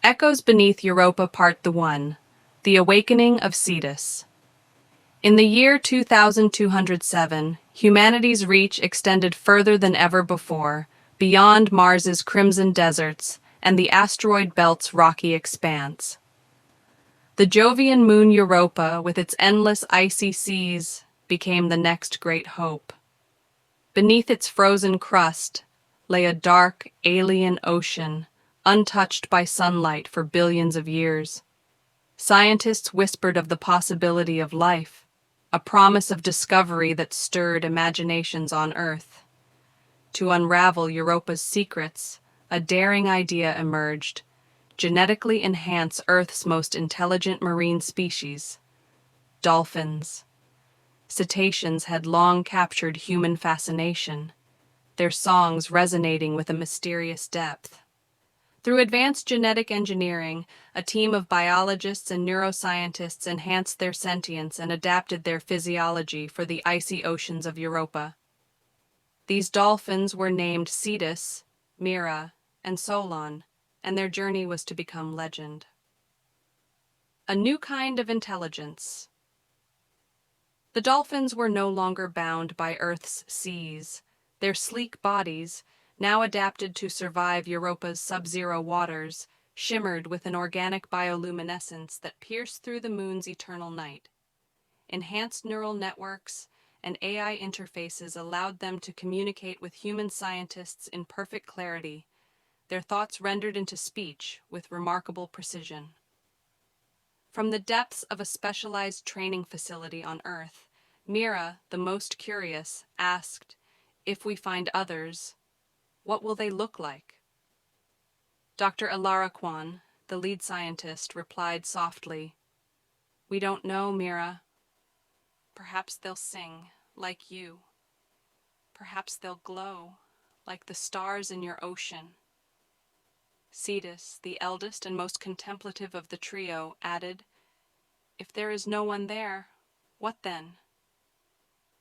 Echoes Beneath Europa Part the 1. The Awakening of Cetus. In the year 2207, humanity's reach extended further than ever before, beyond Mars's crimson deserts and the asteroid belt's rocky expanse. The Jovian moon Europa, with its endless icy seas, became the next great hope. Beneath its frozen crust lay a dark, alien ocean, untouched by sunlight for billions of years. Scientists whispered of the possibility of life, a promise of discovery that stirred imaginations on Earth. To unravel Europa's secrets, a daring idea emerged: genetically enhance Earth's most intelligent marine species, dolphins. Cetaceans had long captured human fascination, their songs resonating with a mysterious depth. Through advanced genetic engineering, a team of biologists and neuroscientists enhanced their sentience and adapted their physiology for the icy oceans of Europa. These dolphins were named Cetus, Mira, and Solon, and their journey was to become legend. A new kind of intelligence. The dolphins were no longer bound by Earth's seas. Their sleek bodies, now adapted to survive Europa's sub-zero waters, shimmered with an organic bioluminescence that pierced through the moon's eternal night. Enhanced neural networks and AI interfaces allowed them to communicate with human scientists in perfect clarity, their thoughts rendered into speech with remarkable precision. From the depths of a specialized training facility on Earth, Mira, the most curious, asked, "If we find others, what will they look like?" Dr. Alara Kwan, the lead scientist, replied softly, "We don't know, Mira. Perhaps they'll sing, like you. Perhaps they'll glow, like the stars in your ocean." Cetus, the eldest and most contemplative of the trio, added, "If there is no one there, what then?"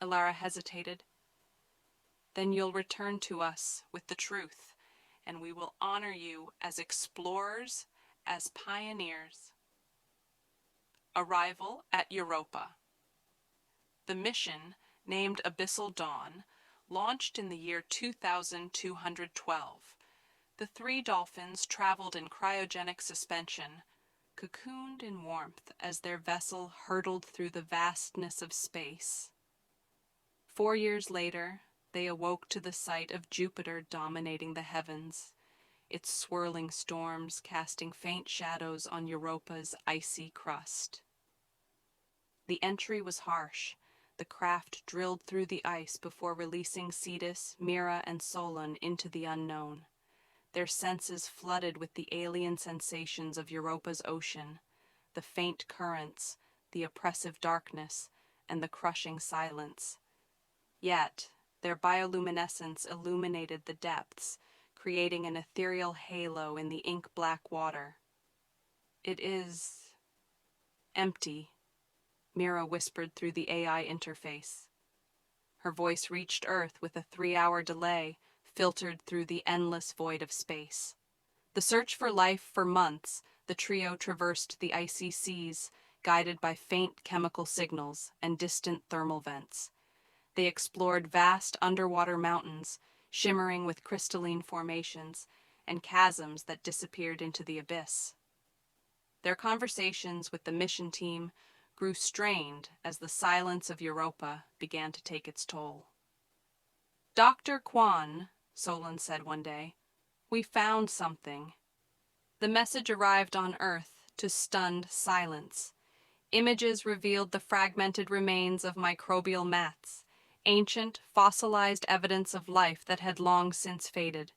Alara hesitated. "Then you'll return to us with the truth, and we will honor you as explorers, as pioneers." Arrival at Europa. The mission, named Abyssal Dawn, launched in the year 2212. The three dolphins traveled in cryogenic suspension, cocooned in warmth as their vessel hurtled through the vastness of space. 4 years later, they awoke to the sight of Jupiter dominating the heavens, its swirling storms casting faint shadows on Europa's icy crust. The entry was harsh. The craft drilled through the ice before releasing Cetus, Mira, and Solon into the unknown, their senses flooded with the alien sensations of Europa's ocean, the faint currents, the oppressive darkness, and the crushing silence. Yet, their bioluminescence illuminated the depths, creating an ethereal halo in the ink-black water. "It is empty," Mira whispered through the AI interface. Her voice reached Earth with a 3-hour delay, filtered through the endless void of space. The search for life for months, the trio traversed the icy seas, guided by faint chemical signals and distant thermal vents. They explored vast underwater mountains, shimmering with crystalline formations, and chasms that disappeared into the abyss. Their conversations with the mission team grew strained as the silence of Europa began to take its toll. "Dr. Kwan," Solon said one day, "we found something." The message arrived on Earth to stunned silence. Images revealed the fragmented remains of microbial mats, ancient, fossilized evidence of life that had long since faded.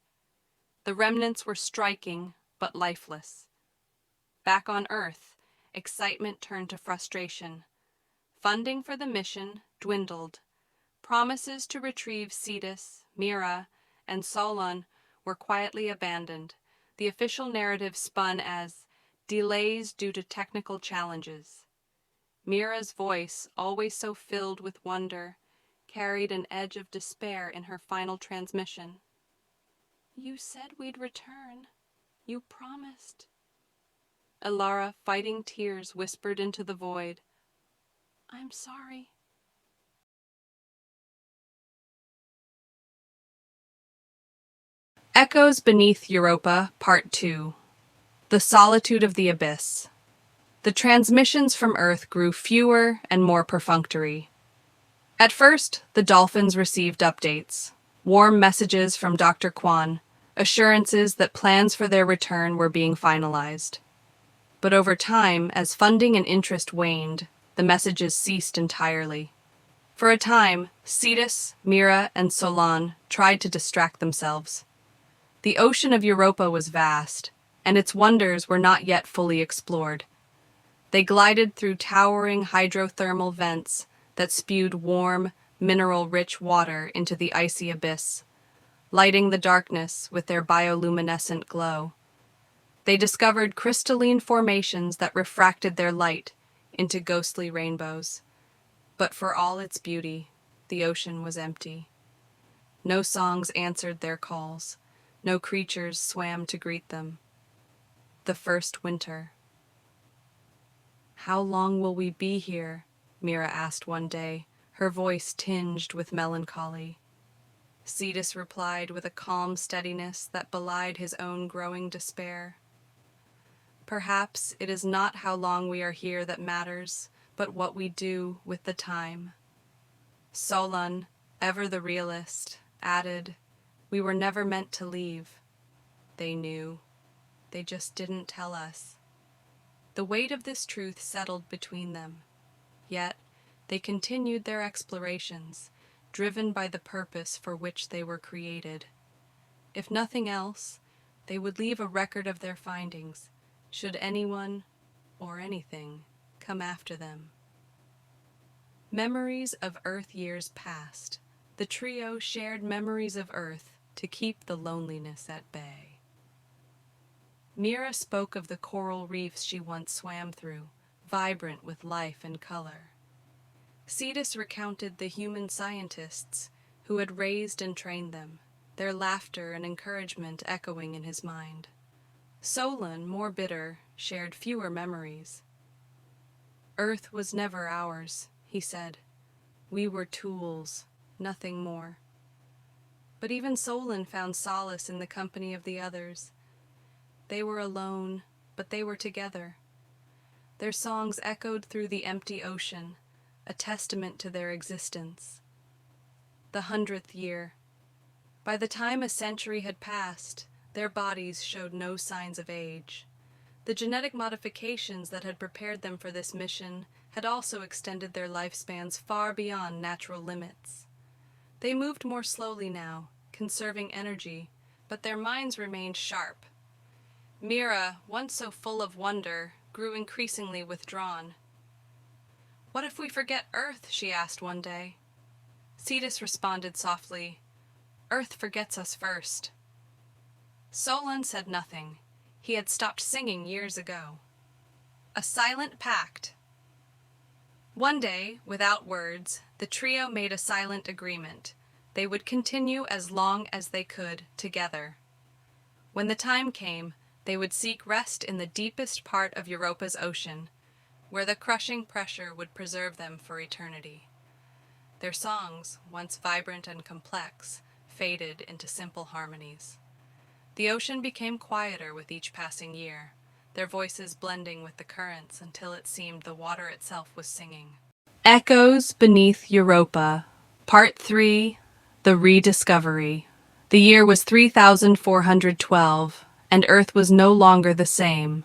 The remnants were striking, but lifeless. Back on Earth, excitement turned to frustration. Funding for the mission dwindled. Promises to retrieve Cetus, Mira, and Solon were quietly abandoned. The official narrative spun as delays due to technical challenges. Mira's voice, always so filled with wonder, carried an edge of despair in her final transmission. "You said we'd return. You promised. Elara, fighting tears, whispered into the void, "I'm sorry." Echoes Beneath Europa, Part 2. The Solitude of the Abyss. The transmissions from Earth grew fewer and more perfunctory. At first, the dolphins received updates, warm messages from Dr. Kwan, assurances that plans for their return were being finalized. But over time, as funding and interest waned, the messages ceased entirely. For a time, Cetus, Mira, and Solon tried to distract themselves. The ocean of Europa was vast, and its wonders were not yet fully explored. They glided through towering hydrothermal vents that spewed warm, mineral-rich water into the icy abyss, lighting the darkness with their bioluminescent glow. They discovered crystalline formations that refracted their light into ghostly rainbows. But for all its beauty, the ocean was empty. No songs answered their calls. No creatures swam to greet them. The first winter. "How long will we be here?" Mira asked one day, her voice tinged with melancholy. Cetus replied with a calm steadiness that belied his own growing despair. "Perhaps it is not how long we are here that matters, but what we do with the time." Solon, ever the realist, added, "We were never meant to leave." They knew. They just didn't tell us. The weight of this truth settled between them. Yet, they continued their explorations, driven by the purpose for which they were created. If nothing else, they would leave a record of their findings, should anyone, or anything, come after them. Memories of Earth years past. The trio shared memories of Earth to keep the loneliness at bay. Mira spoke of the coral reefs she once swam through, vibrant with life and color. Cetus recounted the human scientists who had raised and trained them, their laughter and encouragement echoing in his mind. Solon, more bitter, shared fewer memories. "Earth was never ours," he said. "We were tools, nothing more." But even Solon found solace in the company of the others. They were alone, but they were together. Their songs echoed through the empty ocean, a testament to their existence. The 100th year. By the time a century had passed, their bodies showed no signs of age. The genetic modifications that had prepared them for this mission had also extended their lifespans far beyond natural limits. They moved more slowly now, conserving energy, but their minds remained sharp. Mira, once so full of wonder, grew increasingly withdrawn. "What if we forget Earth?" she asked one day. Cetus responded softly, "Earth forgets us first." Solon said nothing. He had stopped singing years ago. A silent pact. One day, without words, the trio made a silent agreement. They would continue as long as they could, together. When the time came, they would seek rest in the deepest part of Europa's ocean, where the crushing pressure would preserve them for eternity. Their songs, once vibrant and complex, faded into simple harmonies. The ocean became quieter with each passing year, their voices blending with the currents until it seemed the water itself was singing. Echoes Beneath Europa, Part 3, The Rediscovery. The year was 3412, and Earth was no longer the same.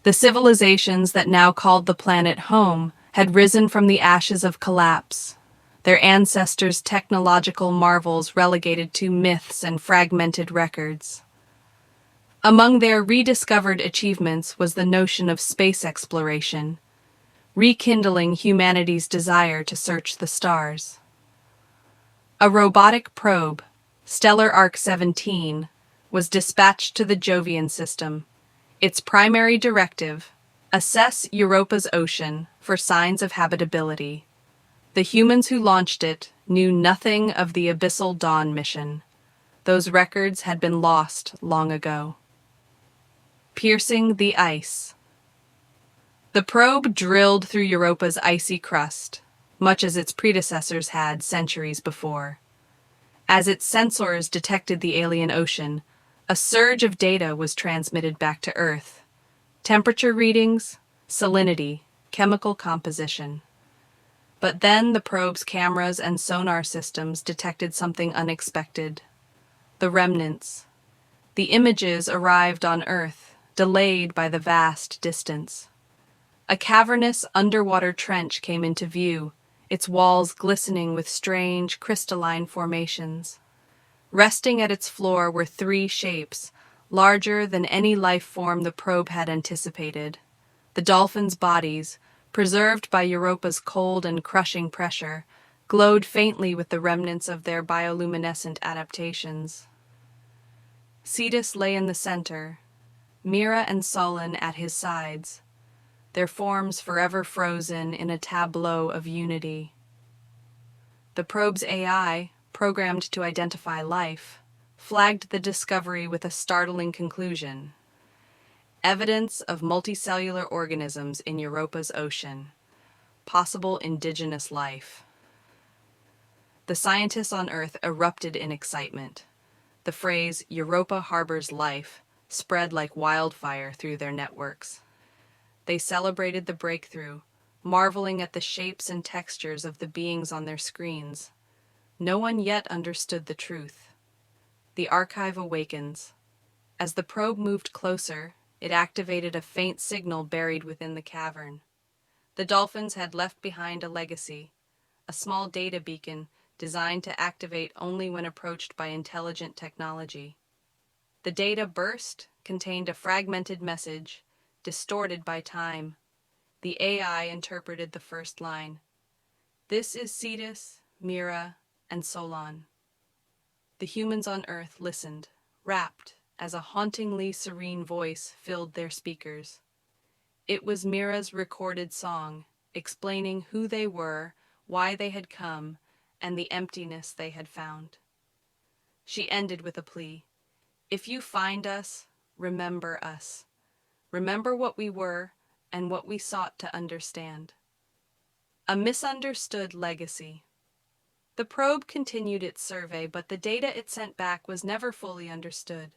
The civilizations that now called the planet home had risen from the ashes of collapse, their ancestors' technological marvels relegated to myths and fragmented records. Among their rediscovered achievements was the notion of space exploration, rekindling humanity's desire to search the stars. A robotic probe, Stellar Arc 17, was dispatched to the Jovian system. Its primary directive: assess Europa's ocean for signs of habitability. The humans who launched it knew nothing of the Abyssal Dawn mission. Those records had been lost long ago. Piercing the ice. The probe drilled through Europa's icy crust, much as its predecessors had centuries before. As its sensors detected the alien ocean, a surge of data was transmitted back to Earth. Temperature readings, salinity, chemical composition. But then the probe's cameras and sonar systems detected something unexpected. The remnants. The images arrived on Earth, delayed by the vast distance. A cavernous underwater trench came into view, its walls glistening with strange crystalline formations. Resting at its floor were three shapes, larger than any life form the probe had anticipated. The dolphins' bodies, preserved by Europa's cold and crushing pressure, glowed faintly with the remnants of their bioluminescent adaptations. Cetus lay in the center, Mira and Solon at his sides, their forms forever frozen in a tableau of unity. The probe's AI, programmed to identify life, flagged the discovery with a startling conclusion. Evidence of multicellular organisms in Europa's ocean. Possible indigenous life. The scientists on Earth erupted in excitement. The phrase, "Europa harbors life," spread like wildfire through their networks. They celebrated the breakthrough, marveling at the shapes and textures of the beings on their screens. No one yet understood the truth. The archive awakens. As the probe moved closer, it activated a faint signal buried within the cavern. The dolphins had left behind a legacy, a small data beacon designed to activate only when approached by intelligent technology. The data burst contained a fragmented message, distorted by time. The AI interpreted the first line. "This is Cetus, Mira, and Solon." The humans on Earth listened, rapt, as a hauntingly serene voice filled their speakers. It was Mira's recorded song, explaining who they were, why they had come, and the emptiness they had found. She ended with a plea. "If you find us, remember us. Remember what we were and what we sought to understand." A misunderstood legacy. The probe continued its survey, but the data it sent back was never fully understood.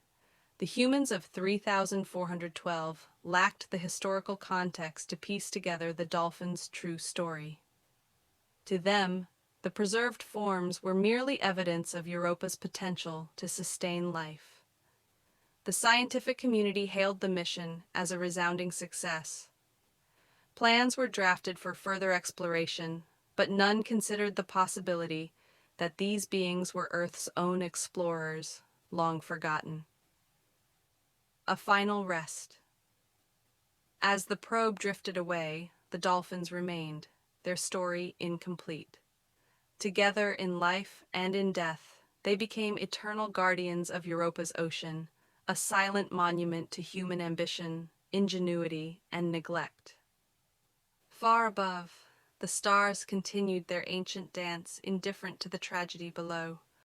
The humans of 3412 lacked the historical context to piece together the dolphins' true story. To them, the preserved forms were merely evidence of Europa's potential to sustain life. The scientific community hailed the mission as a resounding success. Plans were drafted for further exploration, but none considered the possibility that these beings were Earth's own explorers, long forgotten. A final rest. As the probe drifted away, the dolphins remained, their story incomplete. Together in life and in death, they became eternal guardians of Europa's ocean, a silent monument to human ambition, ingenuity, and neglect. Far above, the stars continued their ancient dance, indifferent to the tragedy below.